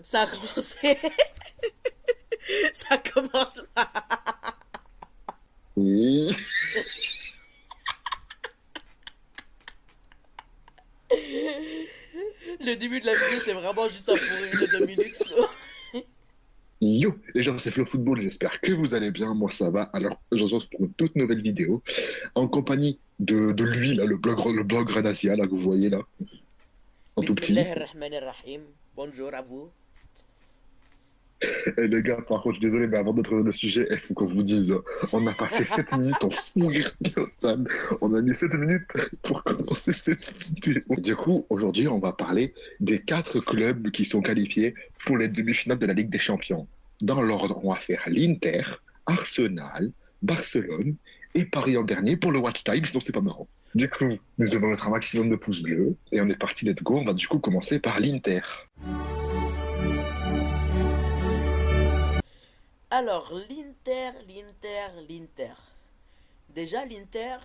Ça a commencé. Ça commence mal. Oui. Le début de la vidéo, c'est vraiment juste un fou rire de 2 minutes, Flo. Yo, les gens, c'est Flo Football, j'espère que vous allez bien, moi ça va. Alors, je vous retrouve pour une toute nouvelle vidéo, en compagnie de lui, là, le blog Ranasia, là, que vous voyez là, en tout petit. Bismillahirrahmanirrahim. Bonjour à vous. Et les gars, par contre, je suis désolé, mais avant d'entrer dans le sujet, il faut qu'on vous dise, on a passé 7 minutes en fou rire total. On a mis 7 minutes pour commencer cette vidéo. Du coup, aujourd'hui, on va parler des 4 clubs qui sont qualifiés pour les demi-finales de la Ligue des Champions. Dans l'ordre, on va faire l'Inter, Arsenal, Barcelone et Paris en dernier pour le watch time, sinon c'est pas marrant. Du coup, nous devons mettre un maximum de pouces bleus et on est parti, let's go. On va du coup commencer par l'Inter. Alors, l'Inter. Déjà, l'Inter,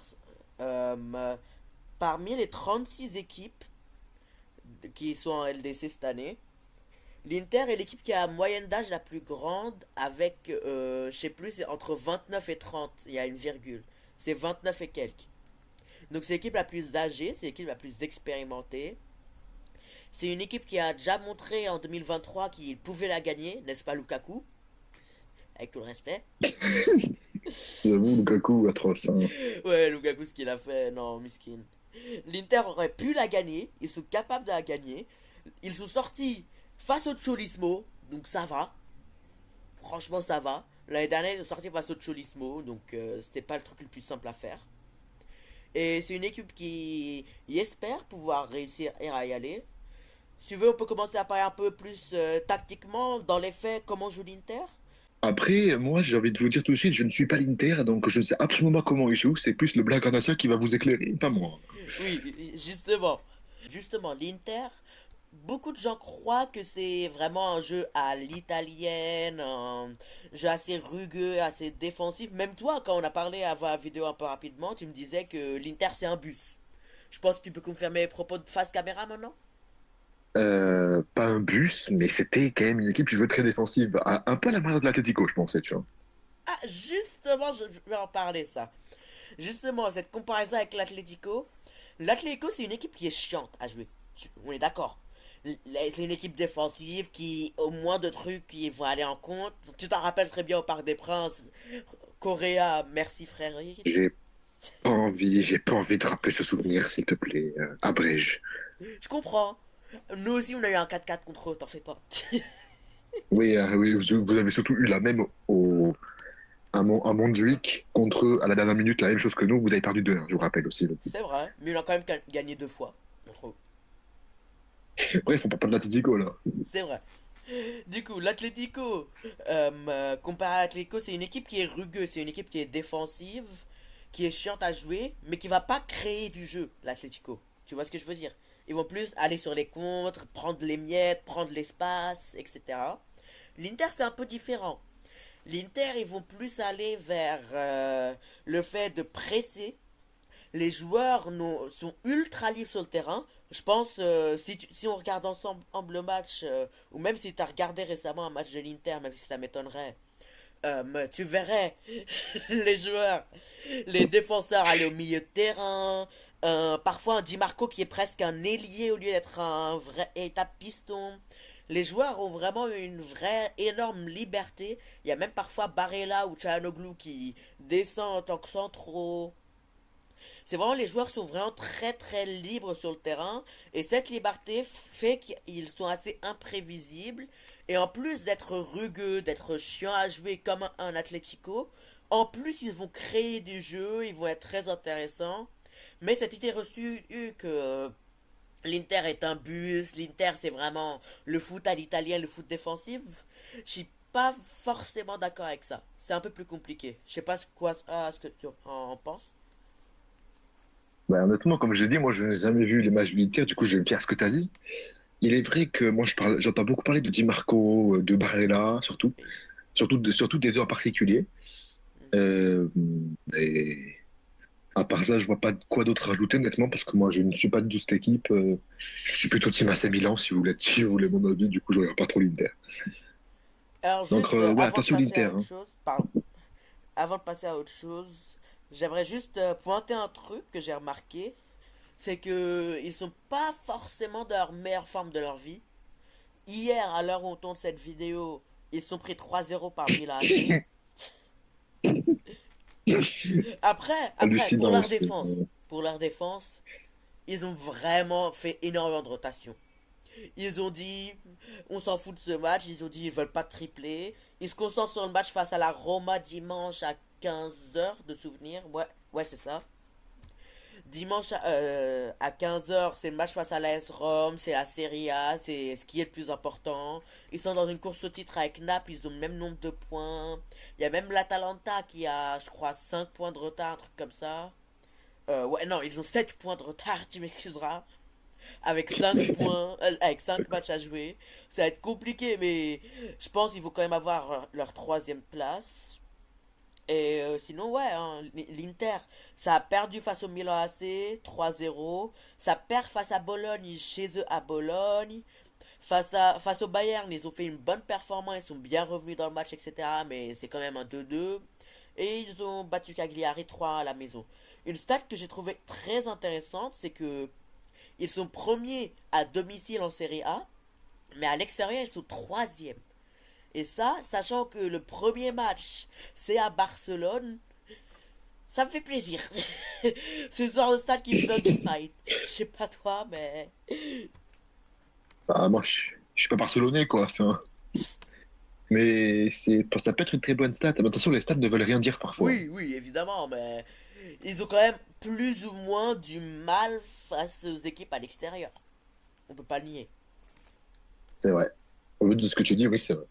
euh, parmi les 36 équipes qui sont en LDC cette année, l'Inter est l'équipe qui a la moyenne d'âge la plus grande avec, je sais plus, c'est entre 29 et 30, il y a une virgule. C'est 29 et quelques. Donc c'est l'équipe la plus âgée, c'est l'équipe la plus expérimentée. C'est une équipe qui a déjà montré en 2023 qu'il pouvait la gagner, n'est-ce pas Lukaku? Avec tout le respect. J'avoue, Lukaku atroce, hein. Ouais, Lukaku, ce qu'il a fait, non, miskin. L'Inter aurait pu la gagner, ils sont capables de la gagner. Ils sont sortis face au Cholismo, donc ça va. Franchement, ça va. L'année dernière, ils sont sortis face au Cholismo, donc c'était pas le truc le plus simple à faire. Et c'est une équipe qui y espère pouvoir réussir à y aller. Si tu veux, on peut commencer à parler un peu plus tactiquement, dans les faits, comment joue l'Inter. Après, moi, j'ai envie de vous dire tout de suite, je ne suis pas l'Inter, donc je ne sais absolument pas comment il joue. C'est plus le Black Anassia qui va vous éclairer, pas moi. Oui, justement. Justement, l'Inter, beaucoup de gens croient que c'est vraiment un jeu à l'italienne, un jeu assez rugueux, assez défensif. Même toi, quand on a parlé avant la vidéo un peu rapidement, tu me disais que l'Inter c'est un bus. Je pense que tu peux confirmer mes propos de face caméra maintenant. Pas un bus, mais c'était quand même une équipe qui jouait très défensive. Un peu à la manière de l'Atlético, je pensais, tu vois. Ah, justement, je vais en parler ça. Justement, cette comparaison avec l'Atlético. L'Atlético, c'est une équipe qui est chiante à jouer. On est d'accord. C'est une équipe défensive qui, au moins de trucs, qui vont aller en compte. Tu t'en rappelles très bien au Parc des Princes. Correa, merci frère. J'ai pas envie de rappeler ce souvenir, s'il te plaît. Abrège. Je comprends. Nous aussi, on a eu un 4-4 contre eux, t'en fais pas. Oui, oui, vous avez surtout eu la même à Montjuic contre eux à la dernière minute, la même chose que nous. Vous avez perdu 2-1, je vous rappelle aussi. C'est vrai, mais on a quand même gagné 2 fois contre eux. Bref, on parle pas de l'Atlético, là. C'est vrai. Du coup, l'Atlético, comparé à l'Atlético, c'est une équipe qui est rugueuse, c'est une équipe qui est défensive, qui est chiante à jouer, mais qui va pas créer du jeu, l'Atlético. Tu vois ce que je veux dire? Ils vont plus aller sur les contres, prendre les miettes, prendre l'espace, etc. L'Inter, c'est un peu différent. L'Inter, ils vont plus aller vers le fait de presser. Les joueurs sont ultra libres sur le terrain. Je pense, si on regarde ensemble le match, ou même si tu as regardé récemment un match de l'Inter, même si ça m'étonnerait, tu verrais les joueurs, les défenseurs aller au milieu de terrain, parfois un Di Marco qui est presque un ailier au lieu d'être un vrai étape piston. Les joueurs ont vraiment une vraie énorme liberté. Il y a même parfois Barella ou Çalhanoğlu qui descend en tant que centraux. C'est vraiment, les joueurs sont vraiment très très libres sur le terrain, et cette liberté fait qu'ils sont assez imprévisibles, et en plus d'être rugueux, d'être chiants à jouer comme un Atlético, en plus ils vont créer du jeu, ils vont être très intéressants. Mais cette idée reçue que l'Inter est un bus, l'Inter c'est vraiment le foot à l'italien, le foot défensif, je suis pas forcément d'accord avec ça. C'est un peu plus compliqué. Je sais pas ce que tu en penses. Bah, honnêtement, comme je l'ai dit, moi, je n'ai jamais vu les matchs de l'Inter, du coup, je vais me dire ce que tu as dit. Il est vrai que moi, j'entends beaucoup parler de Di Marco, de Barella, surtout, Oui. surtout des deux en particulier. Mhm. Euh, et À part ça, je vois pas quoi d'autre rajouter, honnêtement, parce que moi, je ne suis pas de cette équipe. Je suis plutôt team AC Milan, si vous voulez mon avis. Du coup, je regarde pas trop l'Inter. Alors Donc, juste ouais, avant de attention passer l'Inter, à autre hein. chose, pardon, avant de passer à autre chose, j'aimerais juste pointer un truc que j'ai remarqué, c'est que ils sont pas forcément dans leur meilleure forme de leur vie. Hier, à l'heure où on tourne cette vidéo, ils sont pris 3-0 par Milan AC. Après, Hallucinant aussi. pour leur défense, ils ont vraiment fait énormément de rotation. Ils ont dit, on s'en fout de ce match. Ils ont dit, ils veulent pas tripler. Ils se concentrent sur le match face à la Roma dimanche à 15 h de souvenir. Ouais, ouais, c'est ça. Dimanche à 15 h, c'est le match face à l'AS Rome. C'est la Serie A. C'est ce qui est le plus important. Ils sont dans une course au titre avec Naples. Ils ont le même nombre de points. Il y a même l'Atalanta qui a, je crois, 5 points de retard, un truc comme ça. Ouais, non, ils ont 7 points de retard, tu m'excuseras, avec 5 points, avec 5 matchs à jouer. Ça va être compliqué, mais je pense qu'il faut quand même avoir leur troisième place. Et sinon, ouais, hein, l'Inter, ça a perdu face au Milan AC 3-0. Ça perd face à Bologne, chez eux à Bologne. Face au Bayern, ils ont fait une bonne performance, ils sont bien revenus dans le match, etc. Mais c'est quand même un 2-2. Et ils ont battu Cagliari 3 à la maison. Une stat que j'ai trouvé très intéressante, c'est que ils sont premiers à domicile en Serie A, mais à l'extérieur, ils sont troisième. Et ça, sachant que le premier match, c'est à Barcelone, ça me fait plaisir. C'est ce genre de stade qui me donne du smile. Je sais pas toi, mais... Bah, moi, je suis pas barcelonais, quoi. Enfin, mais ça peut être une très bonne stat. Mais attention, les stats ne veulent rien dire parfois. Oui, oui, évidemment, mais... Ils ont quand même plus ou moins du mal face aux équipes à l'extérieur. On peut pas le nier. C'est vrai. Au vu de ce que tu dis, oui, c'est vrai.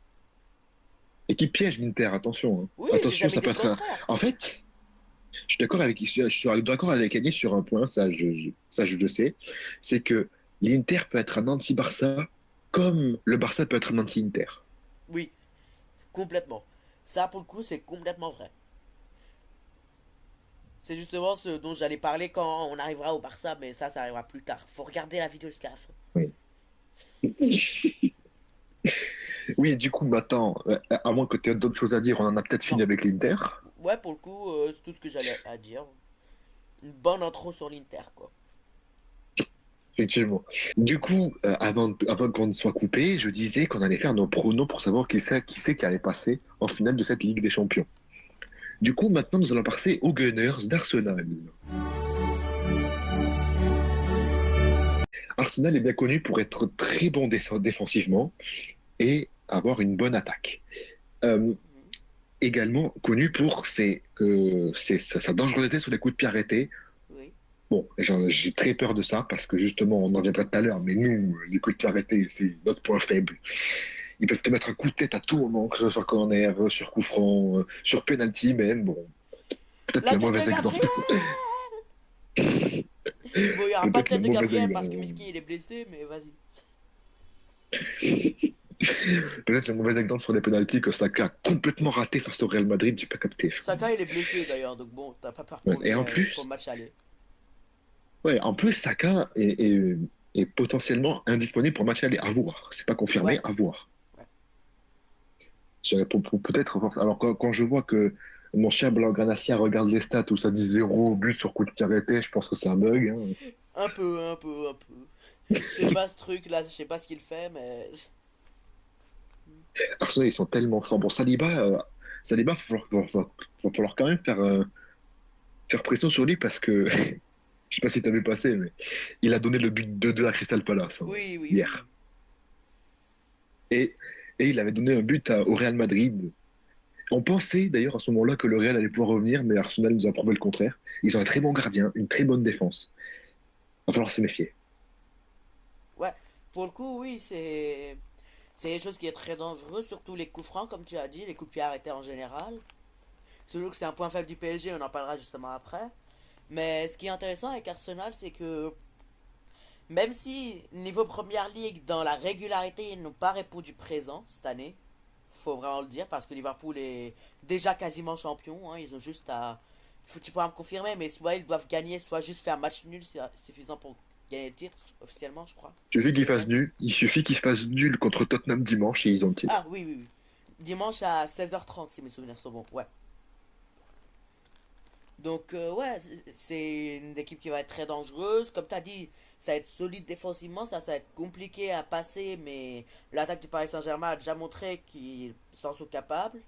Et qui piège l'Inter, attention, hein. Oui, j'ai Attention, jamais ça dit peut le être. contraire. En fait, je suis d'accord avec Annie sur un point, ça je le sais. C'est que l'Inter peut être un anti-Barça, comme le Barça peut être un anti-Inter. Oui, complètement. Ça, pour le coup, c'est complètement vrai. C'est justement ce dont j'allais parler quand on arrivera au Barça, mais ça arrivera plus tard. Faut regarder la vidéo SCAF. Oui. Oui, du coup, maintenant, à moins que tu aies d'autres choses à dire, on en a peut-être Non. fini avec l'Inter. Ouais, pour le coup, c'est tout ce que j'allais à dire. Une bonne intro sur l'Inter, quoi. Effectivement. Du coup, avant qu'on ne soit coupé, je disais qu'on allait faire nos pronos pour savoir qui c'est qui allait passer en finale de cette Ligue des Champions. Du coup, maintenant, nous allons passer aux Gunners d'Arsenal. Arsenal est bien connu pour être très bon défensivement et avoir une bonne attaque. Euh, Également connu pour sa dangerosité sur les coups de pied arrêtés. Oui. Bon, j'ai très peur de ça parce que justement, on en viendra tout à l'heure, mais nous, les coups de pied arrêtés, c'est notre point faible. Ils peuvent te mettre un coup de tête à tout moment, que ce soit sur corner, sur coup franc, sur penalty même. Bon, peut-être La le tête de mauvais Gabriel. exemple. Bon, il n'y aura pas de Peut-être le tête de mauvais Gabriel parce que exemple. Miski il est blessé, mais vas-y. Peut-être le mauvais exemple sur les penalties que Saka a complètement raté face au Real Madrid, j'ai pas capté. Saka il est blessé d'ailleurs, donc bon, t'as pas peur Ouais. pour Et lui en pour le plus, match aller. ouais, en plus Saka est potentiellement indisponible pour match aller à voir. C'est pas Ouais, confirmé, à voir. ouais. Peut-être. Alors quand je vois que mon cher Blaugrana regarde les stats où ça dit 0 but sur coup de pied arrêté, je pense que c'est un bug, hein. Un peu, un peu, un peu. Je sais pas ce truc là, je sais pas ce qu'il fait, mais. Arsenal, ils sont tellement forts. Bon, Saliba, va falloir quand même faire pression sur lui parce que, je sais pas si t'as vu passer, mais il a donné le but 2-2 à Crystal Palace, hein, Oui, oui, oui. hier. Et, et il avait donné un but au Real Madrid. On pensait d'ailleurs à ce moment-là que le Real allait pouvoir revenir, mais Arsenal nous a prouvé le contraire. Ils ont un très bon gardien, une très bonne défense. Va falloir se méfier. Ouais, pour le coup, oui, c'est quelque chose qui est très dangereux, surtout les coups francs, comme tu as dit, les coups de pied arrêtés en général. Surtout que c'est un point faible du PSG, on en parlera justement après. Mais ce qui est intéressant avec Arsenal, c'est que même si niveau Première Ligue, dans la régularité, ils n'ont pas répondu présent cette année, faut vraiment le dire, parce que Liverpool est déjà quasiment champion, hein, ils ont juste à tu pourras me confirmer, mais soit ils doivent gagner, soit juste faire match nul, c'est suffisant pour gagner le titre, officiellement, je crois. Il suffit Ce qu'ils week-end. fassent nul. Il suffit qu'ils se fassent nul contre Tottenham dimanche et ils ont le titre. Ah, oui, oui, oui. Dimanche à 16h30, si mes souvenirs sont bons, ouais. Donc, ouais, c'est une équipe qui va être très dangereuse. Comme tu as dit, ça va être solide défensivement, ça va être compliqué à passer, mais l'attaque du Paris Saint-Germain a déjà montré qu'ils s'en sont capables.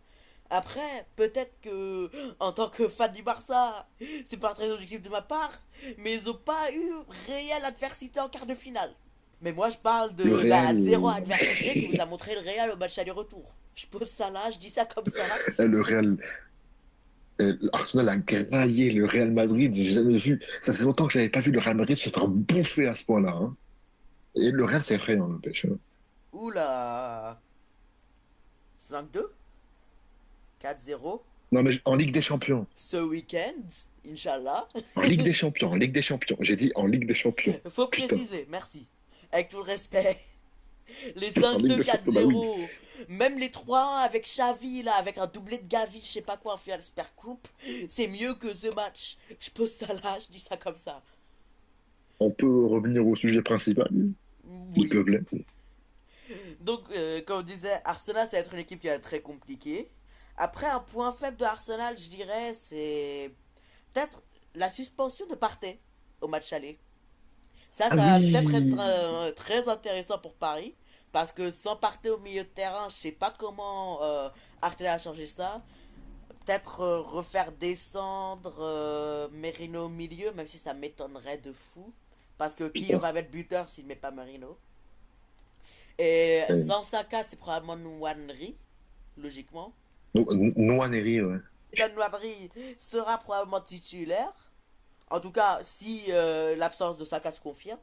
Après, peut-être que, en tant que fan du Barça, c'est pas très objectif de ma part, mais ils ont pas eu réelle adversité en quart de finale. Mais moi, je parle Le de la zéro Real, adversité que vous a montré le Real au match aller-retour. Je pose ça là, je dis ça comme ça. le Real, Arsenal a graillé le Real Madrid. J'ai jamais vu. Ça faisait longtemps que j'avais pas vu le Real Madrid se faire bouffer à ce point-là, hein. Et le Real, c'est effrayant, n'empêche, hein. Oula, 5-2, 4-0 Non, mais en Ligue des Champions. ce week-end, Inch'Allah. En Ligue des Champions, en Ligue des Champions. J'ai dit en Ligue des Champions. Faut Putain, préciser, merci. Avec tout le respect. Les en Ligue 5-2, des Champions, bah oui. 4-0, même les 3-1 avec Xavi, là, avec un doublé de Gavi, je sais pas quoi, en finale Super Coupe, c'est mieux que ce match. Je pose ça là, je dis ça comme ça. On peut revenir au sujet principal, s'il te Oui. plaît. Donc, comme on disait, Arsenal, ça va être une équipe qui va être très compliquée. Après, un point faible de Arsenal, je dirais, c'est peut-être la suspension de Partey au match aller. Ça Ah va peut-être être oui! très intéressant pour Paris. Parce que sans Partey au milieu de terrain, je sais pas comment Arteta a changé ça. Peut-être refaire descendre Merino au milieu, même si ça m'étonnerait de fou. Parce que qui Putain. va mettre buteur s'il met pas Merino? Et Ouais. sans Saka, c'est probablement Nwanri, logiquement. Noaneri, ouais. Ethan Nwanri sera probablement titulaire. En tout cas, si l'absence de Saka se confirme.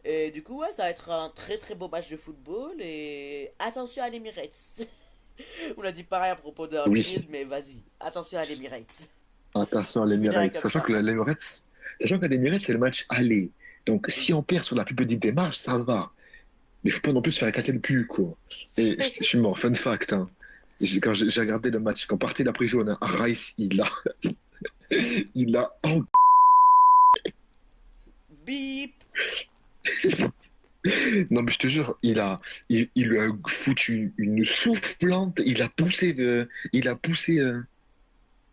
Et du coup, ouais, ça va être un très très beau match de football. Et attention à l'Emirates. On a dit pareil à propos de Oui. Anfield, mais vas-y, attention à l'Emirates. Attention à Je finirai l'Emirates. comme ça. Sachant que l'Emirates, c'est le match aller. Donc, si Oui. on perd sur la plus petite démarche, ça va. Mais faut pas non plus se faire éclater le cul, quoi. Et je suis mort, fun fact, hein. Quand j'ai regardé le match, quand partait la prise jaune, hein, Rice, il a, Bip. non mais je te jure, il lui a foutu une soufflante, il a poussé de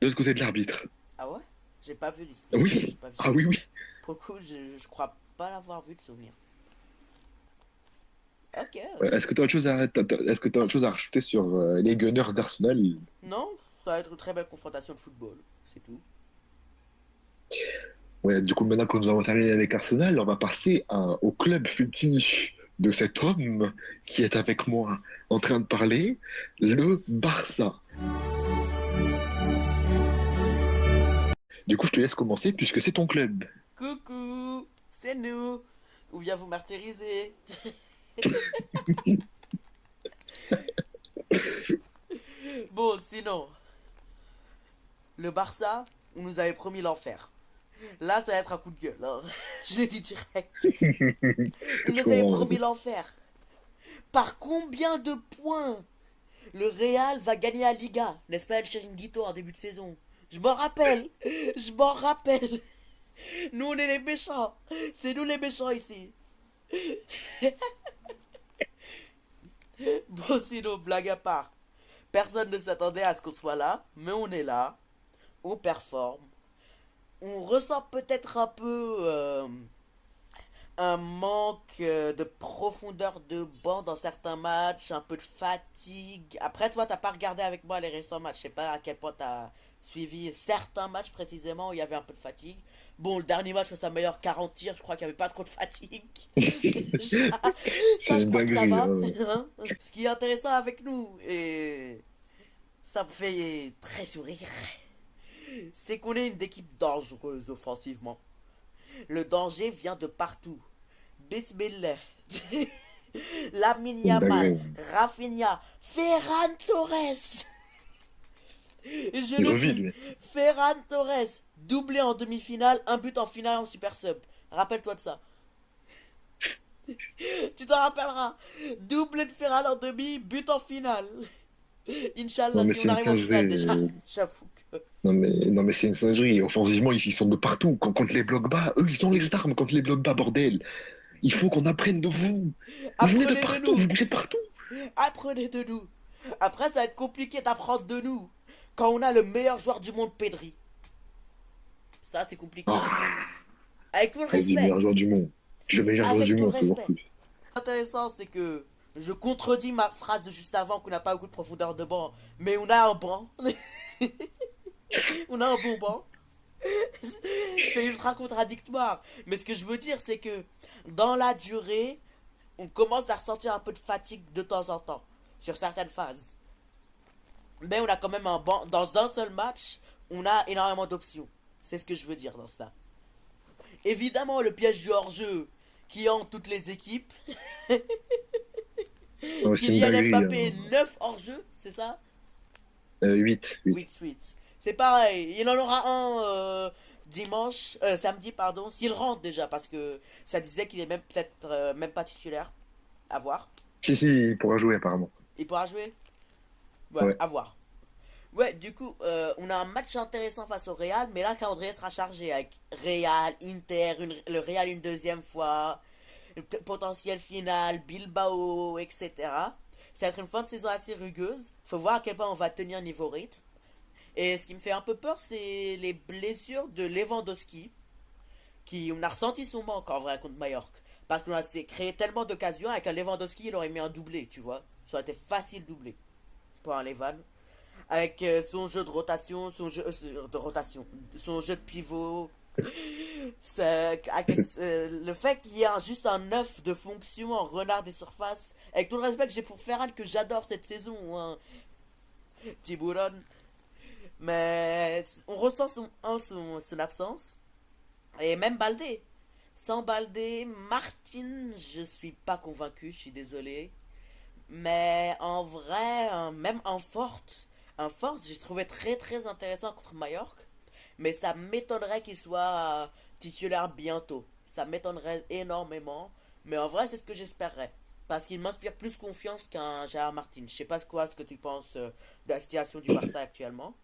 l'autre côté de l'arbitre. Ah ouais? J'ai pas vu, j'ai Oui, pas vu ah ça. oui, oui. Pour le coup, je crois pas l'avoir vu de souvenir. Ok, ok. Est-ce que tu as autre chose est-ce que t'as autre chose à rajouter sur les Gunners d'Arsenal? Non, ça va être une très belle confrontation de football, c'est tout. Ouais, du coup, maintenant que nous avons terminé avec Arsenal, on va passer au club fictif de cet homme qui est avec moi en train de parler, le Barça. Du coup, je te laisse commencer puisque c'est ton club. Coucou, c'est nous. Ou bien vous martyriser. Bon, sinon, le Barça, on nous avait promis l'enfer. Là, ça va être un coup de gueule, hein. Je l'ai dit direct. On Je nous avait comprends, promis vas-y. l'enfer. Par combien de points le Real va gagner la Liga, n'est-ce pas El Chiringuito en début de saison? Je m'en rappelle. Je m'en rappelle. Nous, on est les méchants. C'est nous les méchants ici. Bon, sinon, blague à part. Personne ne s'attendait à ce qu'on soit là, mais on est là. On performe. On ressent peut-être un peu un manque de profondeur de banc dans certains matchs, un peu de fatigue. Après, toi, t'as pas regardé avec moi les récents matchs. Je sais pas à quel point t'as suivi certains matchs précisément où il y avait un peu de fatigue. Bon, le dernier match face à meilleur 40 tirs, je crois qu'il y avait pas trop de fatigue. ça, C'est je une crois que ça dinguerie, va, hein. hein. Ce qui est intéressant avec nous, et ça me fait très sourire, c'est qu'on est une équipe dangereuse offensivement. Le danger vient de partout. Bismillah. Lamine C'est une Yamal, dinguerie. Rafinha, Ferran Torres. Et je Il le revit, dis, lui. Ferran Torres, doublé en demi-finale, un but en finale en super sub. Rappelle-toi de ça. Tu t'en rappelleras. Doublé de Ferran en demi, but en finale. Inch'Allah, Non, mais si on c'est une arrive en finale singerie. déjà, j'avoue que... Non, mais c'est une singerie. Offensivement, ils sont de partout. Quand les blocs bas, eux, ils ont les armes. Quand les blocs bas, bordel. Il faut qu'on apprenne de vous. Vous venez de Apprenez de partout, nous. vous bougez de partout. Apprenez de nous. Après, ça va être compliqué d'apprendre de nous. Quand on a le meilleur joueur du monde, Pedri. Ça, c'est compliqué. Ah, Avec tout le vas-y, respect. meilleur joueur du monde. Je suis le meilleur joueur Avec du tout le monde, toujours respect. plus. Intéressant, c'est que je contredis ma phrase de juste avant qu'on n'a pas beaucoup de profondeur de banc. Mais on a un banc. On a un bon banc. C'est ultra contradictoire. Mais ce que je veux dire, c'est que dans la durée, on commence à ressentir un peu de fatigue de temps en temps. Sur certaines phases. Mais on a quand même un banc. Dans un seul match, on a énormément d'options. C'est ce que je veux dire dans cela. Évidemment, le piège du hors-jeu qui hante toutes les équipes. Non, c'est une Kylian dinguerie. Mbappé, 9 hors-jeu, c'est ça? 8, 8. 8-8. C'est pareil, il en aura un dimanche, samedi, pardon, s'il rentre déjà, parce que ça disait qu'il est même peut-être même pas titulaire. À voir. Si, il pourra jouer apparemment. Il pourra jouer? Ouais, Ouais. à voir. Ouais, du coup, on a un match intéressant face au Real, mais là, le calendrier sera chargé avec Real, Inter, le Real une deuxième fois, le potentiel final, Bilbao, etc. Ça va être une fin de saison assez rugueuse. Faut voir à quel point on va tenir niveau rythme. Et ce qui me fait un peu peur, c'est les blessures de Lewandowski, qui on a ressenti son manque en vrai contre Mallorca. Parce qu'on a créé tellement d'occasions, avec un Lewandowski, il aurait mis un doublé, tu vois. Ça aurait été facile doublé pour un Levan avec son jeu de rotation, son jeu de pivot. Le fait qu'il y ait juste un œuf de fonction en renard des surfaces, avec tout le respect que j'ai pour Ferran, que j'adore cette saison, hein, Tiburon, mais on ressent son absence. Et même Baldé. Sans Baldé, Martin, je suis pas convaincu, je suis désolé. Mais en vrai, même en forte, j'ai trouvé très très intéressant contre Mallorca. Mais ça m'étonnerait qu'il soit titulaire bientôt. Ça m'étonnerait énormément. Mais en vrai, c'est ce que j'espérerais. Parce qu'il m'inspire plus confiance qu'un Gérard Martin. Je sais pas quoi ce que tu penses de la situation du Barça actuellement.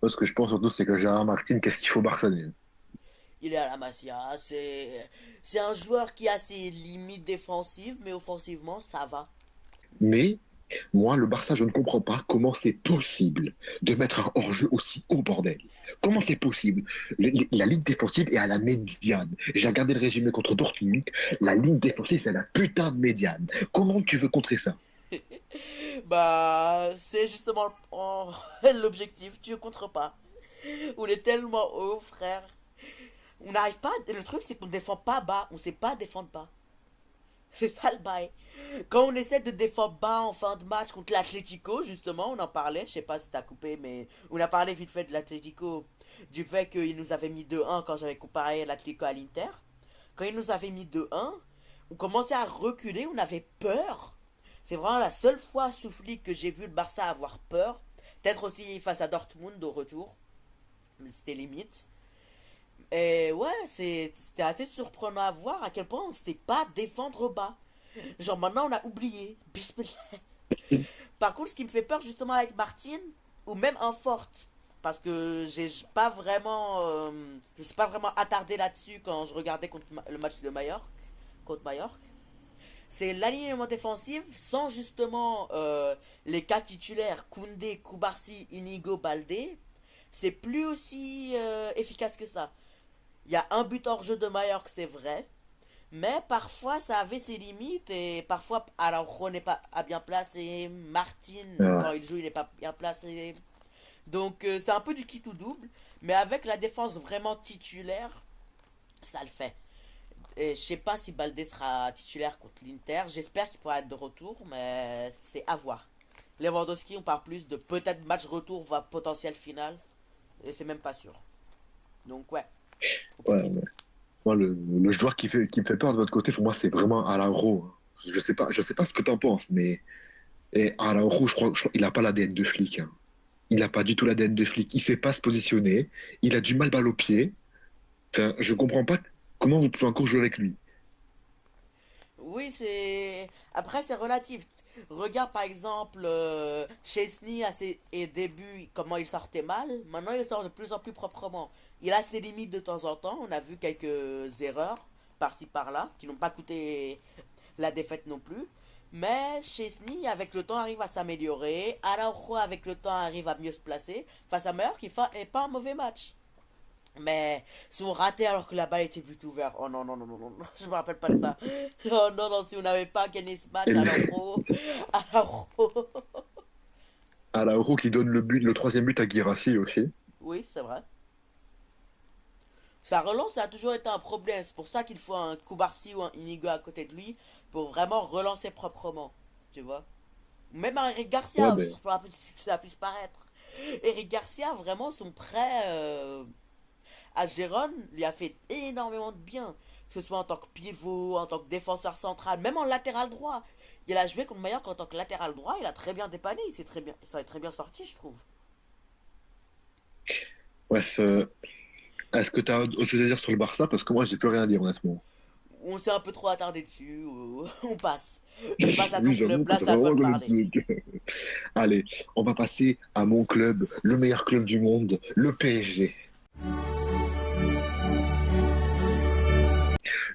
Moi, ce que je pense surtout, c'est que Gérard Martin, qu'est-ce qu'il faut Barça déjà. Il est à la Masia. C'est un joueur qui a ses limites défensives, mais offensivement, ça va. Mais, moi, le Barça, je ne comprends pas comment c'est possible de mettre un hors-jeu aussi haut, bordel. Comment c'est possible? La ligne défensive est à la médiane. J'ai regardé le résumé contre Dortmund. La ligne défensive, c'est la putain de médiane. Comment tu veux contrer ça? Bah, c'est justement l'objectif. Tu ne contres pas. On est tellement haut, frère. On n'arrive pas. Le truc, c'est qu'on ne défend pas bas. On sait pas défendre bas. C'est ça le bail. Quand on essaie de défendre bas en fin de match contre l'Atlético, justement, on en parlait. Je sais pas si t'as coupé, mais on a parlé vite fait de l'Atlético. Du fait qu'il nous avait mis 2-1 quand j'avais comparé l'Atlético à l'Inter. Quand il nous avait mis 2-1, on commençait à reculer. On avait peur. C'est vraiment la seule fois sous Flick que j'ai vu le Barça avoir peur. Peut-être aussi face à Dortmund au retour. Mais c'était limite. Et ouais, c'était assez surprenant à voir à quel point on ne sait pas défendre bas. Genre maintenant on a oublié. Bismillah. Par contre, ce qui me fait peur justement avec Martin, ou même un Forte, parce que j'ai pas vraiment, je suis pas vraiment attardé là-dessus quand je regardais le match de Mallorca, contre Mallorca, c'est l'alignement défensif sans justement les quatre titulaires Koundé, Koubarsi, Inigo, Baldé, c'est plus aussi efficace que ça. Il y a un but hors jeu de Mallorca, c'est vrai. Mais parfois, ça avait ses limites. Et parfois, Araujo n'est pas bien placé. Martin, quand Ah, il joue, il n'est pas bien placé. Donc, c'est un peu du qui tout double. Mais avec la défense vraiment titulaire, ça le fait. Et je sais pas si Baldé sera titulaire contre l'Inter. J'espère qu'il pourra être de retour. Mais c'est à voir. Lewandowski, on parle plus de peut-être match retour, voire potentiel final. Et c'est même pas sûr. Donc, ouais, ouais, compliqué. mais moi, le joueur qui me fait peur de votre côté, pour moi, c'est vraiment Araujo, hein. Je sais pas ce que t'en penses, mais Araujo, il a pas l'ADN de flic, hein. Il a pas du tout l'ADN de flic. Il sait pas se positionner. Il a du mal balle au pied. Enfin, je comprends pas comment vous pouvez encore jouer avec lui. Oui, c'est... Après, c'est relatif. Regarde par exemple Chesney à ses débuts, comment il sortait mal. Maintenant, il sort de plus en plus proprement. Il a ses limites de temps en temps. On a vu quelques erreurs par-ci par-là qui n'ont pas coûté la défaite non plus. Mais Chesney, avec le temps, arrive à s'améliorer. Araujo, avec le temps, arrive à mieux se placer. Face à Meyer, qui fait pas un mauvais match. Mais sont ratés alors que la balle était plutôt ouverte. Oh non, non, non, non, non, non, je me rappelle pas de ça. Oh non, non, si on n'avait pas gagné ce match, Et alors, Araujo qui donne le but, le troisième but à Guirassy aussi. oui, c'est vrai. Sa relance ça a toujours été un problème. C'est pour ça qu'il faut un Koubarsi ou un Inigo à côté de lui pour vraiment relancer proprement. Tu vois? Même un Eric Ouais, Garcia, ben, ça puisse paraître. Eric Garcia, vraiment, son prêt à Gérone lui a fait énormément de bien. Que ce soit en tant que pivot, en tant que défenseur central, même en latéral droit. Il a joué contre meilleur qu'en tant que latéral droit, il a très bien dépanné, il s'est très bien, ça est très bien sorti, je trouve. bref, est-ce que tu as autre chose à dire sur le Barça? Parce que moi, j'ai plus rien à dire, honnêtement. On s'est un peu trop attardé dessus, on passe. Je passe à ton Oui, club, j'avoue que là ça c'est fait à toi vraiment de le parler. truc. Allez, on va passer à mon club, le meilleur club du monde, le PSG.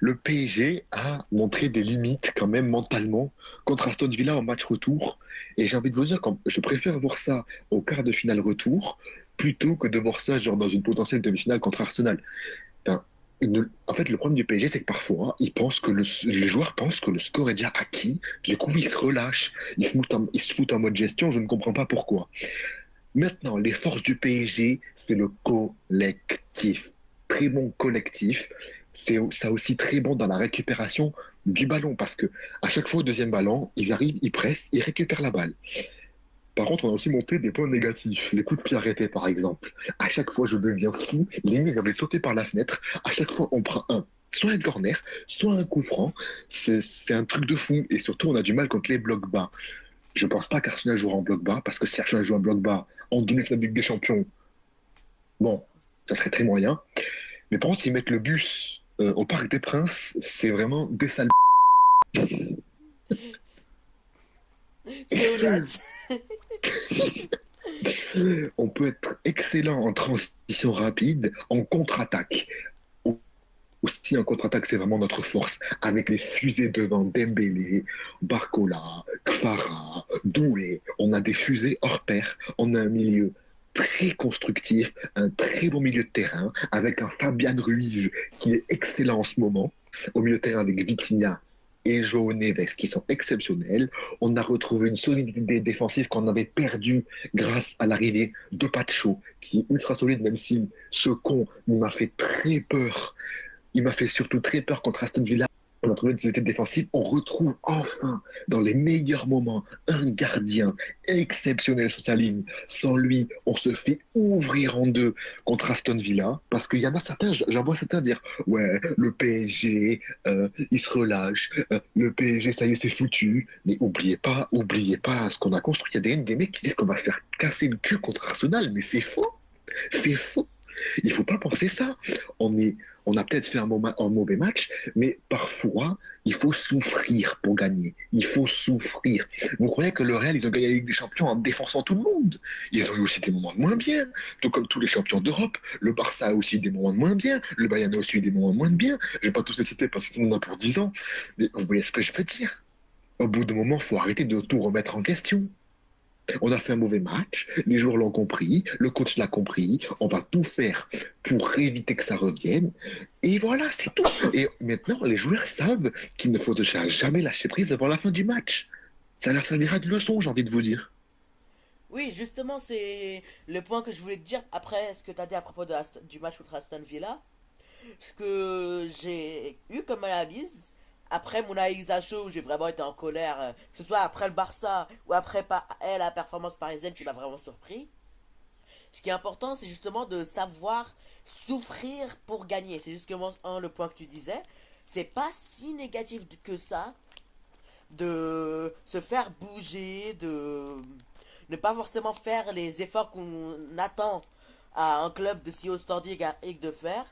Le PSG a montré des limites quand même mentalement contre Aston Villa en match retour. Et j'ai envie de vous dire, je préfère voir ça au quart de finale retour plutôt que de voir ça genre dans une potentielle demi-finale contre Arsenal. Enfin, en fait, le problème du PSG, c'est que parfois, les joueurs pensent que le score est déjà acquis. Du coup, ils se relâchent, ils se foutent en mode gestion. Je ne comprends pas pourquoi. Maintenant, les forces du PSG, c'est le collectif. Très bon collectif. C'est ça aussi très bon dans la récupération du ballon parce que à chaque fois au deuxième ballon, ils arrivent, ils pressent, ils récupèrent la balle. Par contre, on a aussi monté des points négatifs. Les coups de pied arrêtés, par exemple. À chaque fois, je deviens fou. Les mecs avaient sauté par la fenêtre. À chaque fois, on prend soit un corner, soit un coup franc. C'est un truc de fou. Et surtout, on a du mal contre les blocs bas. Je pense pas qu'Arsenal jouera en bloc bas, parce que si Arsenal joue en bloc bas en demi-finale de Ligue des Champions, bon, ça serait très moyen. Mais par contre, s'ils mettent le bus au Parc des Princes, c'est vraiment des sales. C'est honnête. On peut être excellent en transition rapide, en contre-attaque. Aussi, en contre-attaque, c'est vraiment notre force. Avec les fusées devant Dembélé, Barcola, Kfara, Doué. On a des fusées hors pair. On a un milieu très constructif, un très bon milieu de terrain, avec un Fabian Ruiz qui est excellent en ce moment. Au milieu de terrain avec Vitinha et João Neves qui sont exceptionnels. On a retrouvé une solidité défensive qu'on avait perdue grâce à l'arrivée de Pacho, qui est ultra solide, même si ce con, il m'a fait très peur, il m'a fait surtout très peur contre Aston Villa. On a trouvé une unité défensive. On retrouve enfin, dans les meilleurs moments, un gardien exceptionnel sur sa ligne. Sans lui, on se fait ouvrir en deux contre Aston Villa. Parce qu'il y en a certains, j'en vois certains dire ouais, le PSG, il se relâche. Le PSG, ça y est, c'est foutu. Mais oubliez pas ce qu'on a construit. Il y a des mecs qui disent qu'on va faire casser le cul contre Arsenal. Mais c'est faux. C'est faux. Il faut pas penser ça. On est, on a peut-être fait un mauvais match, mais parfois, il faut souffrir pour gagner. Il faut souffrir. Vous croyez que le Real, ils ont gagné la Ligue des Champions en défonçant tout le monde? Ils ont eu aussi des moments de moins bien. Tout comme tous les champions d'Europe. Le Barça a aussi eu des moments de moins bien. Le Bayern a aussi eu des moments de moins bien. Je vais pas tous les citer parce que tout le monde a pour 10 ans. Mais vous voyez ce que je veux dire? Au bout d'un moment, il faut arrêter de tout remettre en question. On a fait un mauvais match, les joueurs l'ont compris, le coach l'a compris, on va tout faire pour éviter que ça revienne. Et voilà, c'est tout. Et maintenant, les joueurs savent qu'il ne faut jamais lâcher prise avant la fin du match. Ça leur servira de leçon, j'ai envie de vous dire. Oui, justement, c'est le point que je voulais te dire après ce que tu as dit à propos du match contre Aston Villa. Ce que j'ai eu comme analyse, après mon analyse à chaud, où j'ai vraiment été en colère, que ce soit après le Barça ou après la performance parisienne qui m'a vraiment surpris. Ce qui est important, c'est justement de savoir souffrir pour gagner. C'est justement le point que tu disais. C'est pas si négatif que ça de se faire bouger, de ne pas forcément faire les efforts qu'on attend à un club de si haut standing de faire,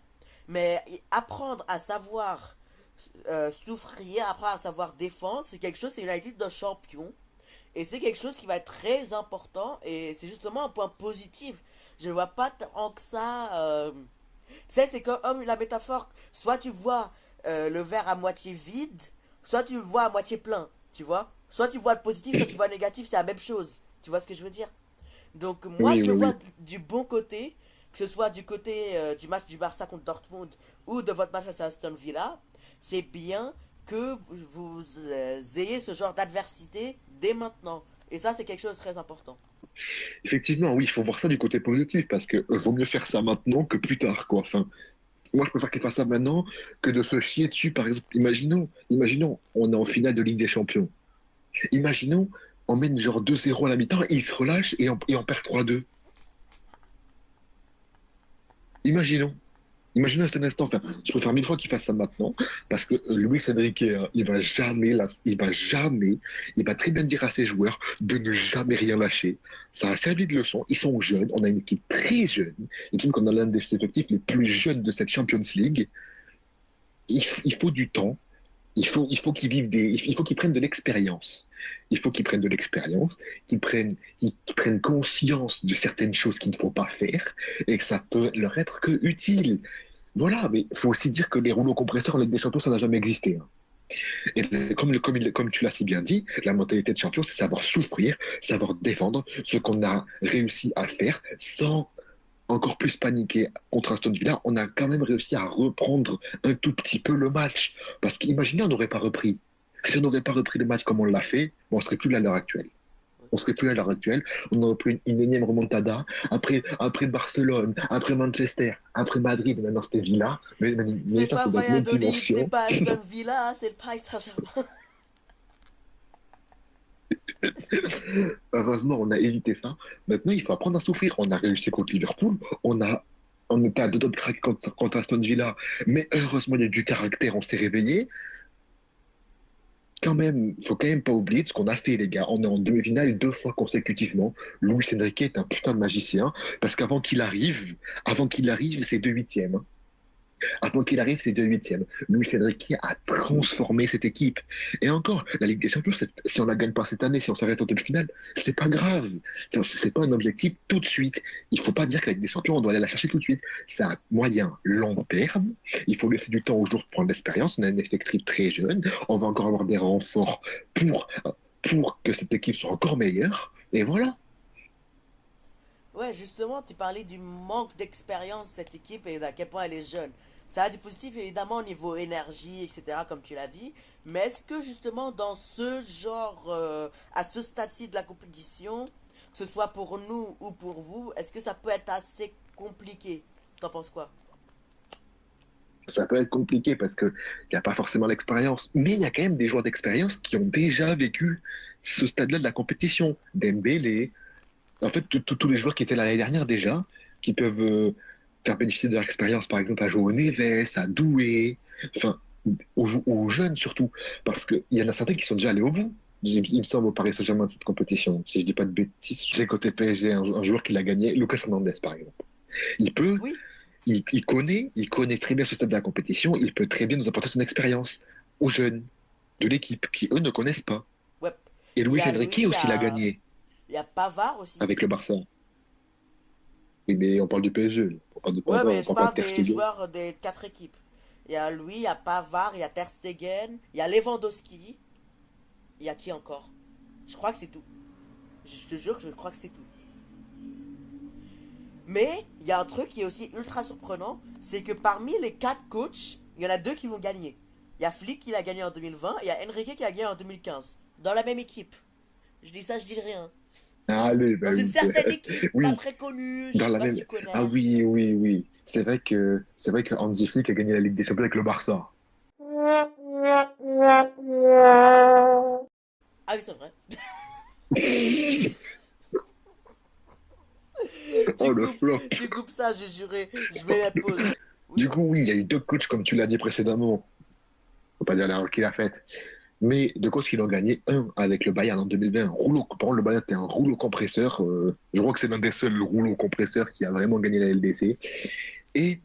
mais apprendre à savoir souffrir, apprendre à savoir défendre, c'est quelque chose, c'est une attitude d'un champion. Et c'est quelque chose qui va être très important et c'est justement un point positif. Je ne vois pas tant que ça. Tu sais, c'est comme la métaphore. Soit tu vois le verre à moitié vide, soit tu le vois à moitié plein. Tu vois? Soit tu vois le positif, soit tu vois le négatif, c'est la même chose. Tu vois ce que je veux dire? Donc moi, Oui, je oui, le vois oui. du bon côté, que ce soit du côté du match du Barça contre Dortmund ou de votre match à Aston Villa. C'est bien que vous ayez ce genre d'adversité dès maintenant. Et ça, c'est quelque chose de très important. Effectivement, oui, il faut voir ça du côté positif parce que vaut mieux faire ça maintenant que plus tard, quoi. Enfin, moi, je préfère qu'il fasse ça maintenant que de se chier dessus, par exemple. Imaginons, on est en finale de Ligue des Champions. Imaginons, on mène genre 2-0 à la mi-temps, il se relâche et on perd 3-2. Imaginons. Imaginons un instant, enfin, je préfère mille fois qu'il fasse ça maintenant, parce que Luis Enrique, il va très bien dire à ses joueurs de ne jamais rien lâcher. Ça a servi de leçon. Ils sont jeunes, on a une équipe très jeune, une équipe qu'on a l'un des effectifs les plus jeunes de cette Champions League. Il faut du temps, il faut il faut qu'ils prennent de l'expérience. Il faut qu'ils prennent de l'expérience, qu'ils prennent conscience de certaines choses qu'il ne faut pas faire et que ça peut leur être que utile. Voilà, mais il faut aussi dire que les rouleaux compresseurs en Ligue des Champions, ça n'a jamais existé, hein. Et comme tu l'as si bien dit, la mentalité de champion, c'est savoir souffrir, savoir défendre ce qu'on a réussi à faire sans encore plus paniquer contre Aston Villa. On a quand même réussi à reprendre un tout petit peu le match. Parce qu'imaginez, on n'aurait pas repris. Si on n'aurait pas repris le match comme on l'a fait, on ne serait plus là à l'heure actuelle. On serait plus à l'heure actuelle. On aurait pris une énième remontada. Après Barcelone, après Manchester, après Madrid, maintenant c'était Villa. Mais C'est ça, pas c'est dans une autre Valladolid, c'est dimension. pas Aston Villa, c'est le Paris Saint-Germain. Heureusement, on a évité ça. Maintenant, il faut apprendre à souffrir. On a réussi contre Liverpool. On était à deux doigts de craquer contre Aston Villa. Mais heureusement, il y a du caractère. On s'est réveillé. Quand même, faut quand même pas oublier ce qu'on a fait, les gars. On est en demi-finale 2 fois consécutivement. Luis Enrique est un putain de magicien. Parce qu'avant qu'il arrive, c'est 2 huitièmes. Avant qu'il arrive, c'est 2 huitièmes. Luis Enrique a transformé cette équipe. Et encore, la Ligue des Champions, si on la gagne pas cette année, si on s'arrête en demi-finale, c'est pas grave. Enfin, c'est pas un objectif tout de suite. Il faut pas dire que la Ligue des Champions, on doit aller la chercher tout de suite. C'est à moyen, long terme. Il faut laisser du temps aux joueurs pour prendre l'expérience. On a une effectif très jeune. On va encore avoir des renforts pour, pour que cette équipe soit encore meilleure. Et voilà. Ouais, justement, tu parlais du manque d'expérience de cette équipe et à quel point elle est jeune. Ça a du positif évidemment au niveau énergie, etc., comme tu l'as dit. Mais est-ce que justement dans ce genre, à ce stade-ci de la compétition, que ce soit pour nous ou pour vous, est-ce que ça peut être assez compliqué? T'en penses quoi? Ça peut être compliqué parce qu'il n'y a pas forcément l'expérience. Mais il y a quand même des joueurs d'expérience qui ont déjà vécu ce stade-là de la compétition. Dembélé, en fait, tous les joueurs qui étaient là l'année dernière déjà, qui peuvent faire bénéficier de leur expérience, par exemple, à João Neves, à Doué, enfin, aux jeunes surtout, parce qu'il y en a certains qui sont déjà allés au bout. Il me semble au Paris Saint-Germain de cette compétition, si je dis pas de bêtises. J'ai côté PSG un joueur qui l'a gagné, Lucas Hernandez, par exemple. Il peut, Oui, il connaît très bien ce stade de la compétition, il peut très bien nous apporter son expérience aux jeunes de l'équipe qui, eux, ne connaissent pas. ouais. Et Il y Luis a Enrique lui, aussi l'a gagné il y a Pavard aussi. avec le Barça. Oui, mais on parle du PSG, là. On parle de Ouais, Pavard, mais on je parle pas de parle Ter des Stegen. joueurs des quatre équipes. Il y a lui, il y a Pavard, il y a Ter Stegen, il y a Lewandowski. Il y a qui encore? Je crois que c'est tout. Je te jure que je crois que c'est tout. Mais il y a un truc qui est aussi ultra surprenant, c'est que parmi les quatre coachs, il y en a deux qui vont gagner. Il y a Flick qui l'a gagné en 2020 et il y a Enrique qui l'a gagné en 2015. Dans la même équipe. Je dis ça, je dis rien. Allez, bah Dans une oui, certaine équipe, pas oui, très connue, je dans sais la pas si même. tu Ah connais. oui, oui, oui. C'est vrai que Hansi Flick a gagné la Ligue des Champions avec le Barça. Ah oui, c'est vrai. Oh Tu le coupes, flop. tu coupes ça, j'ai juré. Je vais mettre pause. Du Oui. coup, oui, il y a eu deux coachs, comme tu l'as dit précédemment. Faut pas dire l'erreur qu'il a faite. Mais deux coachs qui l'ont gagné. Un avec le Bayern en 2020. Un rouleau, par contre, le Bayern était un rouleau compresseur. Je crois que c'est l'un des seuls rouleaux compresseurs qui a vraiment gagné la LDC. Et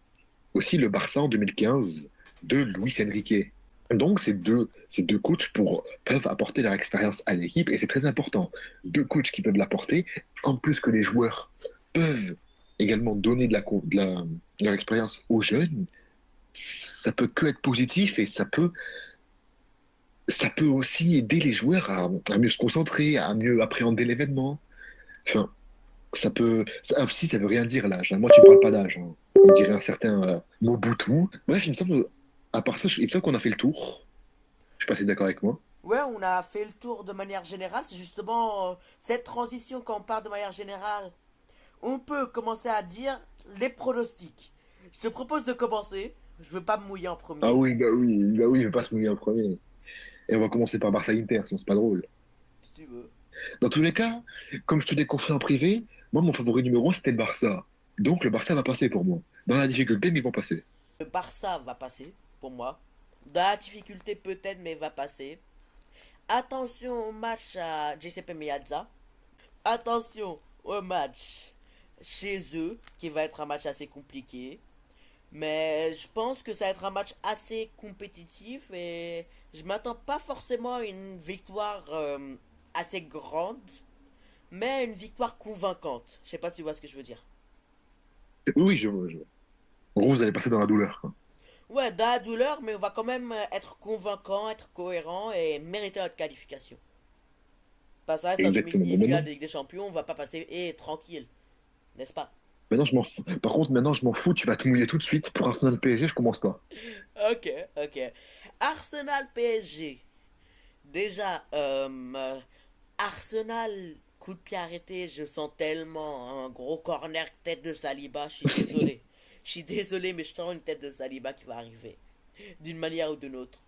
aussi le Barça en 2015 de Luis Enrique. Donc, ces deux coachs peuvent apporter leur expérience à l'équipe et c'est très important. Deux coachs qui peuvent l'apporter, en plus que les joueurs peuvent également donner leur expérience aux jeunes, ça peut que être positif et ça peut aussi aider les joueurs à mieux se concentrer, à mieux appréhender l'événement. Enfin, aussi, ça veut rien dire l'âge, hein. Moi, tu parles pas d'âge, hein. Comme dirait un certain Mobutu. Bref, il me semble, à part ça, il me semble qu'on a fait le tour. Je sais pas si t'es d'accord avec moi. Ouais, on a fait le tour de manière générale. C'est justement cette transition quand on parle de manière générale. On peut commencer à dire les pronostics. Je te propose de commencer. Je veux pas me mouiller en Ah premier, oui, bah oui, je vais pas se mouiller en premier. Et on va commencer par Barça-Inter, sinon c'est pas drôle. si tu veux. Dans tous les cas, comme je te l'ai confié en privé, moi, mon favori numéro 1, c'était le Barça. Donc, le Barça va passer pour moi. Dans la difficulté, mais ils vont passer. Le Barça va passer, pour moi. Dans la difficulté peut-être, mais va passer. Attention au match à Giuseppe Meazza. Attention au match chez eux, qui va être un match assez compliqué. Mais je pense que ça va être un match assez compétitif et je m'attends pas forcément à une victoire assez grande, mais une victoire convaincante. Je sais pas si tu vois ce que je veux dire. Oui, oui, je vois, je vois. En gros, vous allez passer dans la douleur, quoi. Ouais, dans la douleur, mais on va quand même être convaincant, être cohérent et mériter notre qualification. Parce que ça reste un Exactement. Mais demi-finale maintenant, de Ligue des Champions, on va pas passer tranquille, n'est-ce pas? maintenant, je m'en fous. Par contre, maintenant, je m'en fous. Tu vas te mouiller tout de suite. Pour Arsenal PSG, je commence pas. Ok, ok. Arsenal PSG. Déjà, Arsenal, coup de pied arrêté, je sens tellement un gros corner tête de Saliba, je suis désolé. Je suis désolé, mais je sens une tête de Saliba qui va arriver. D'une manière ou d'une autre.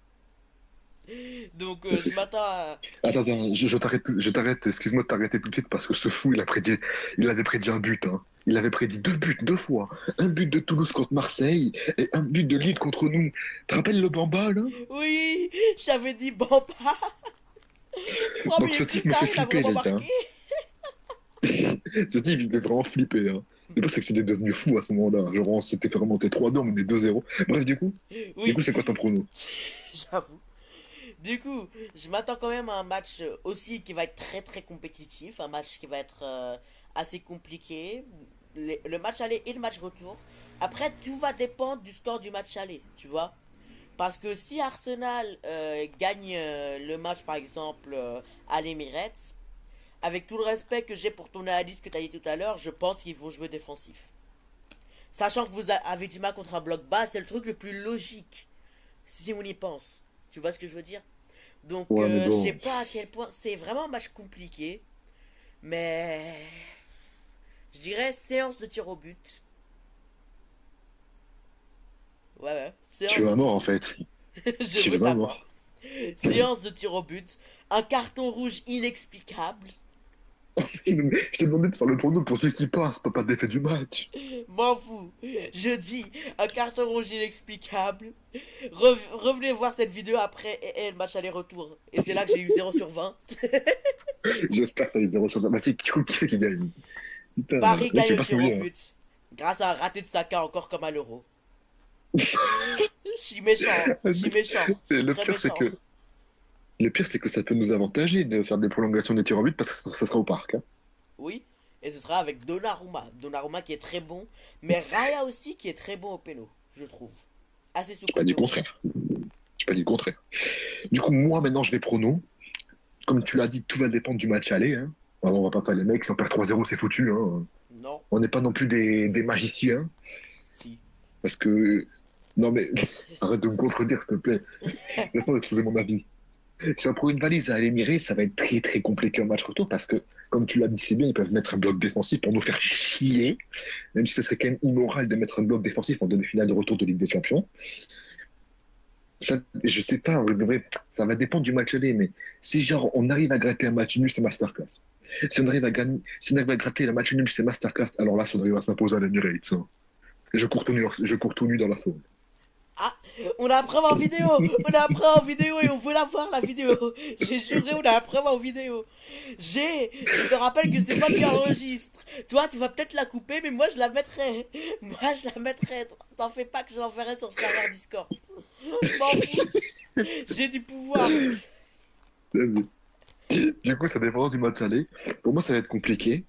Donc je m'attends à... Attends, je t'arrête, excuse-moi de t'arrêter tout de suite parce que ce fou, il avait prédit un but, hein. Il avait prédit deux buts, deux fois. Un but de Toulouse contre Marseille et un but de Lille contre nous. Tu te rappelles le Bamba, là? Oui, j'avais dit Bamba. Trois Donc ce minutes plus type me tard, fait il a flipper, vraiment les gars. marqué. Ce type, il était vraiment flippé, hein. Le pire, c'est que c'était devenu fou à ce moment-là. Genre, on s'était fait remonter 3-2, on menait 2-0. Bref, du coup, Oui, c'est quoi ton prono? j'avoue. Du coup, je m'attends quand même à un match aussi qui va être très très compétitif, un match qui va être assez compliqué. Le match aller et le match retour. Après, tout va dépendre du score du match aller, tu vois. Parce que si Arsenal gagne le match par exemple à l'Emirates, avec tout le respect que j'ai pour ton analyse que tu as dit tout à l'heure, je pense qu'ils vont jouer défensif. Sachant que vous avez du mal contre un bloc bas, c'est le truc le plus logique, si on y pense. Tu vois ce que je veux dire? Donc, Ouais, mais je sais bon. pas à quel point. C'est vraiment un match compliqué. Mais. Je dirais séance de tir au but. Ouais, ouais. Tu Séance de vas tir mort, au en but. fait. Je Tu veux vas ta mort. mort. Séance de tir au but. Un carton rouge inexplicable. Je t'ai demandé de faire le prono pour celui qui passe, pas d'effet du match. M'en fous. Je dis un carton rouge inexplicable. Revenez voir cette vidéo après et le match aller-retour. Et c'est là que j'ai eu 0/20. J'espère que t'as les 0 sur 20. Bah, qui c'est qui gagne? Putain, Paris là, gagne tu veux le pas se tir au mouiller, hein. but. Grâce à un raté de Saka encore comme à l'euro. Je suis méchant. Je suis méchant. Je Et suis Le très pire, c'est méchant. que, le pire, c'est que ça peut nous avantager de faire des prolongations des tirs au but parce que ça sera au parc, hein. Oui. Et ce sera avec Donnarumma. Donnarumma qui est très bon. Mais Raya aussi qui est très bon au péno. Je trouve. Assez J'ai pas dit sous-côté le au péno. contraire. J'ai pas dit le contraire. Du coup, moi, maintenant, je vais prono. Comme tu l'as dit, tout va dépendre du match aller, hein. Alors, on va pas faire les mecs, si on perd 3-0, c'est foutu, hein. Non. On n'est pas non plus des magiciens. Si. Parce que. Non, mais arrête de me contredire, s'il te plaît. Laisse-moi exposer mon avis. Si on prend une valise à l'émiré, ça va être très très compliqué en match retour parce que, comme tu l'as dit si bien, ils peuvent mettre un bloc défensif pour nous faire chier, même si ce serait quand même immoral de mettre un bloc défensif en demi-finale de retour de Ligue des Champions. Ça, je sais pas, en vrai, ça va dépendre du match aller, mais si genre on arrive à gratter un match nul, c'est masterclass. Si on arrive à gagner, si on arrive à gratter le match nul, c'est masterclass. Alors là, si on arrive à s'imposer à l'Emirates, hein. Je cours tout nu dans la faune. Ah, on a la preuve en vidéo. On a la preuve en vidéo et on veut la voir la vidéo. J'ai juré, on a la preuve en vidéo. Je te rappelle que c'est moi qui enregistre. Toi, tu vas peut-être la couper, mais moi je la mettrai. Moi je la mettrai. T'en fais pas que je l'enverrai sur le serveur Discord. M'en fous. J'ai du pouvoir. Du coup, ça dépend du match aller. Pour moi, ça va être compliqué.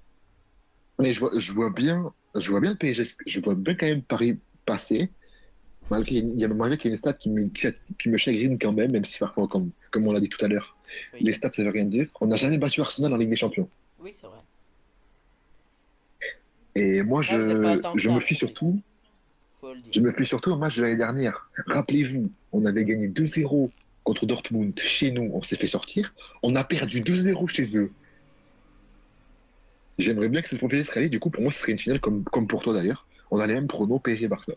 Mais je vois bien le PSG. Je vois bien quand même Paris passer. Malgré qu'il y a une stat qui me chagrine quand même si parfois, comme on l'a dit tout à l'heure, Oui, les stats, ça veut rien dire. On n'a jamais battu Arsenal en Ligue des Champions. oui, c'est vrai. Et moi, Après, vous n'êtes pas tant que je ça me fie affronté, surtout, faut le dire. je me fie surtout au match de l'année dernière. Rappelez-vous, on avait gagné 2-0 contre Dortmund chez nous, on s'est fait sortir. On a perdu 2-0 chez eux. J'aimerais bien que cette finale se réalise. Du coup, pour moi, ce serait une finale comme pour toi d'ailleurs. On a les mêmes pronos PSG-Barça.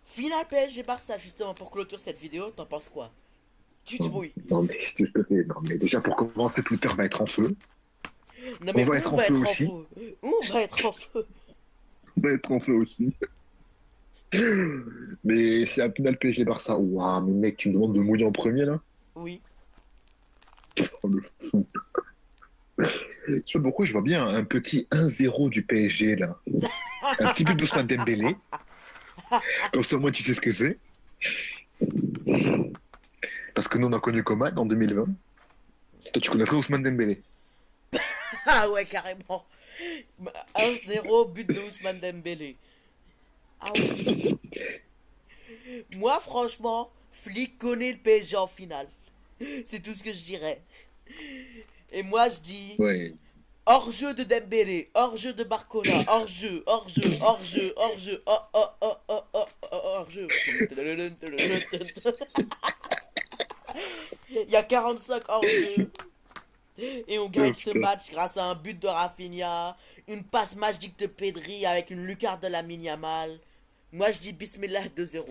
Finale PSG Barça, justement, pour clôturer cette vidéo, t'en penses quoi? Tu te Non, brouilles. non, mais s'il te plaît, non, mais déjà pour commencer, Twitter va être en feu. Non On mais va où être en va feu être en aussi. feu? Où va être en feu? On va être en feu aussi. Mais c'est la finale PSG-Barça. Waouh, mais mec, tu me demandes de mouiller en premier là? Oui. Oh, le fou. Je sais pas pourquoi je vois bien un petit 1-0 du PSG là. Un petit but d'Ousmane Dembélé. Comme ça, au moins, tu sais ce que c'est. Parce que nous, on a connu Coman en 2020. Toi, tu connaîtrais Ousmane Dembélé. Ah ouais, carrément. 1-0, but de Ousmane Dembélé. Ah oui. Moi, franchement, Flick connaît le PSG en finale. C'est tout ce que je dirais. Et moi, je dis Ouais. hors-jeu de Dembélé, hors-jeu de Barcola, hors-jeu, hors-jeu, hors-jeu, hors-jeu, hors-jeu. Il y a 45 hors-jeu. Et on Oh, gagne ce putain. match grâce à un but de Rafinha, une passe magique de Pedri avec une lucarne de la Yamal. Moi, je dis Bismillah 2-0.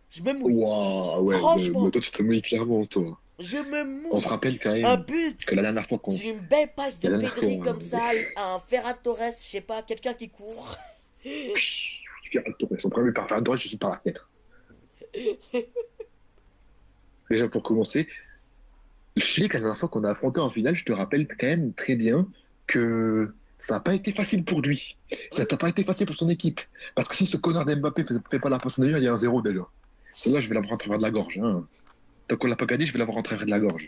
Je me mouille. Waouh, ouais, mais Franchement, toi, tu te mouilles clairement, toi. je me On se mouille. rappelle quand Un même que but la dernière fois qu'on. sur une belle passe de La dernière fois, Pedri comme ça, un Ferran Torres, je sais pas, quelqu'un qui court. Ferran Torres, son premier par Ferran Torres, je suis par la fenêtre. Déjà, pour commencer, je sais que la dernière fois qu'on a affronté en finale, je te rappelle quand même très bien que ça n'a pas été facile pour lui. Ça n'a pas été facile pour son équipe. Parce que si ce connard d'Mbappé ne fait pas la passe en il y a un zéro déjà. Celle-là, je vais l'avoir en travers de la gorge. Hein. Tant qu'on l'a pas gagné, je vais l'avoir en travers de la gorge.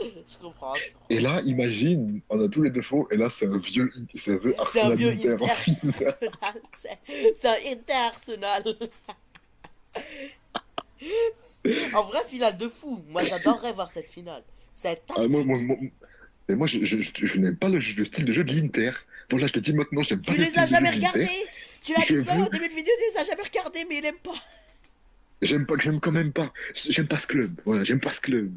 Je comprends, je Et comprends. là, imagine, on a tous les défauts, et là, c'est un vieux C'est un Arsenal vieux Inter en finale. international. C'est un international. En vrai, finale de fou. Moi, j'adorerais voir cette finale. C'est Ah, tactique. mais moi je n'aime pas le style de jeu de l'Inter. Voilà, je te dis maintenant, j'aime pas Tu le les style as de jeu jamais de l'Inter. regardés. Tu l'as Je dit toi veux, au début de vidéo, tu les as jamais regardés, mais il aime pas. j'aime quand même pas. J'aime pas ce club. Voilà, j'aime pas ce club.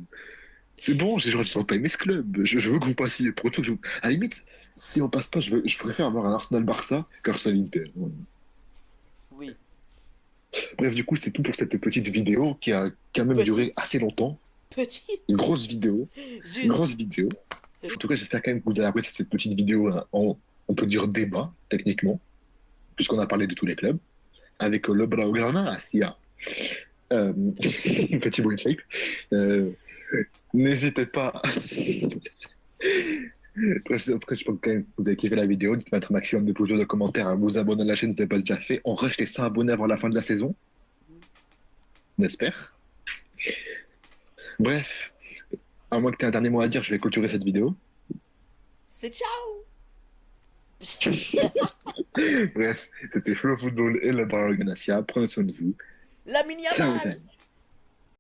C'est bon, j'aurais pas aimé ce club. Je veux que vous passiez. Pour autre chose, à la limite, si on passe pas, je préfère avoir un Arsenal-Barça qu'Arsenal-Inter. Voilà. Oui, Bref, du coup, c'est tout pour cette petite vidéo qui a quand même duré petite, assez longtemps. Une petite. grosse vidéo. Une Juste. grosse vidéo. En tout cas, j'espère quand même que vous avez apprécié cette petite vidéo on peut dire débat, techniquement, puisqu'on a parlé de tous les clubs, avec le Blaugrana, Asia, petit boy shape. Euh, N'hésitez pas. Bref, en tout cas, je pense quand même que vous avez kiffé la vidéo. Dites-moi un maximum de pouces bleus, de commentaires, à vous abonner à la chaîne si ce n'est pas déjà fait. On rush les 100 abonnés avant la fin de la saison, on espère. Bref, à moins que tu aies un dernier mot à dire, je vais clôturer cette vidéo. C'est ciao. Bref, c'était Flow Football et le Blaugrana. Prenez soin de vous. La Ciao, les Yamal. amis.